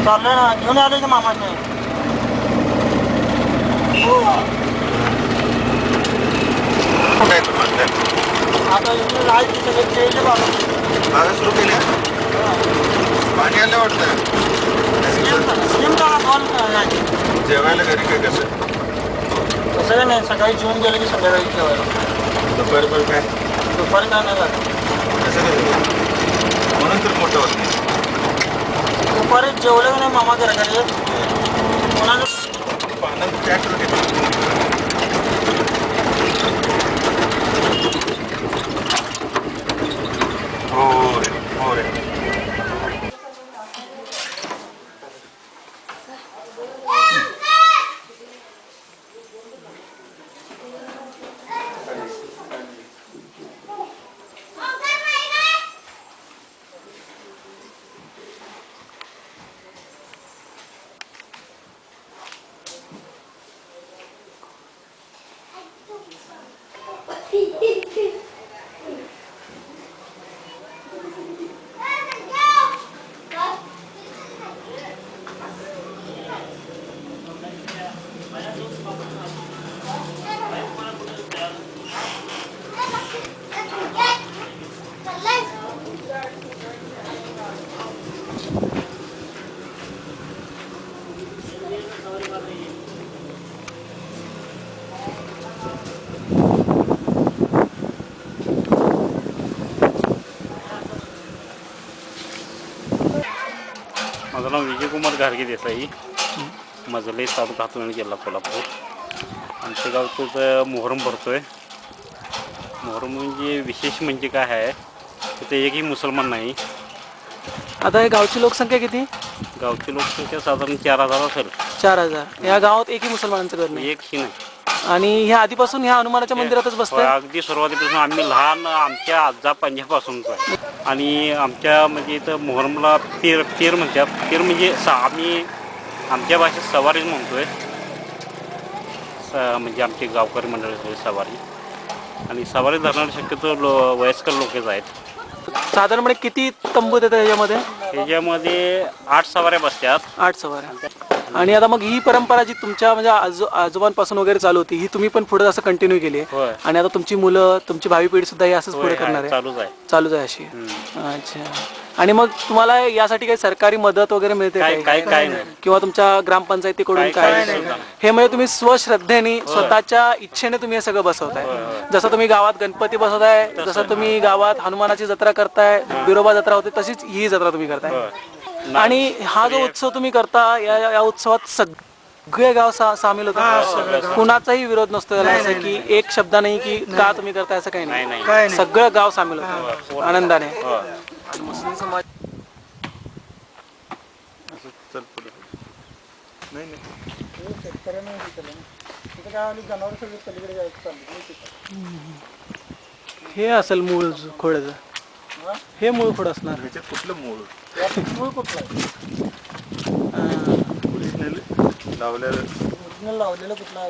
चाललंय ना, घेऊन आले की मामाने. कुठे आहे तुम्हाला आता इथे जायची सगळे केले बाबा. मागे सुरू केले पाणी आलं वाटतं. स्कीम त्याला दोन जेवायला घरी काय कसं कसं नाही, सकाळी जेवून गेलं की संध्याकाळी जेवायला. दुपारी पण काय दुपारी काय नाही लागत. कसं काय म्हणून तर मोठं होत नाही. दुपारी जेवलं की नाही मामा घराकडे कोणाला पाण्यात ट्रॅक्टर घेतलं हो रे हो रे. माझं नाव विजयकुमार घारगे देसाई, मजले तालुका हातकणंगले जिल्हा कोल्हापूर. आमच्या गावचं मोहरम भरतोय. मोहरम म्हणजे विशेष म्हणजे काय आहे, तिथे एकही मुसलमान नाही. आता हे गावची लोकसंख्या किती? गावची लोकसंख्या साधारण 4000 असेल. 4000. या गावात एकही मुसलमानांचं घर नाही. एकही नाही. आणि ह्या आधीपासून ह्या हनुमानाच्या मंदिरातच बसतंय. अगदी सुरुवातीपासून आम्ही लहान आमच्या आजा पंजापासूनच आहे. आणि आमच्या म्हणजे इथं मोहरमला पीर म्हणतात. पीर म्हणजे आम्ही आमच्या भाषेत सवारीच म्हणतोय. म्हणजे आमचे गावकरी मंडळी सवारी. आणि सवारी धरणारे शक्यतो वयस्कर लोकच आहेत. साधारणपणे किती तंबू देतात ह्याच्यामध्ये? ह्याच्यामध्ये 8 सवाऱ्या बसतात. 8 सवाऱ्या. आणि आता मग ही परंपरा जी तुमच्या म्हणजे आजोबांपासून वगैरे चालू होती, ही तुम्ही पण पुढे असं कंटिन्यू केली आहे? होय. आणि आता तुमची मुलं, तुमची भावी पिढी सुद्धा हे असंच पुढे करणार आहे? चालूच आहे अशी. अच्छा. आणि मग तुम्हाला यासाठी काही सरकारी मदत वगैरे मिळते काय नाही. किंवा तुमच्या ग्रामपंचायतीकडून काय? हे म्हणजे तुम्ही स्वश्रद्धेने स्वतःच्या इच्छेने तुम्ही हे सगळं बसवताय. जसं तुम्ही गावात गणपती बसवताय, जसं तुम्ही गावात हनुमानाची जत्रा करताय, बिरोबा जत्रा होते, तशीच ही जत्रा तुम्ही करताय. आणि हा जो उत्सव तुम्ही करता, या उत्सवात सगळे गाव सामील होतात. कुणाचाही विरोध नसतो याला, असं की एक शब्द नाही की का तुम्ही करताय असं काही नाही. सगळं गाव सामील होतं आनंदाने. मुस्लिम समाज हे असेल मूळ खोड्याचं. हे मूळ खोड असणार. कुठलं मूळ मूळ कुठलं लावलेलं लावलेलं कुठलं आहे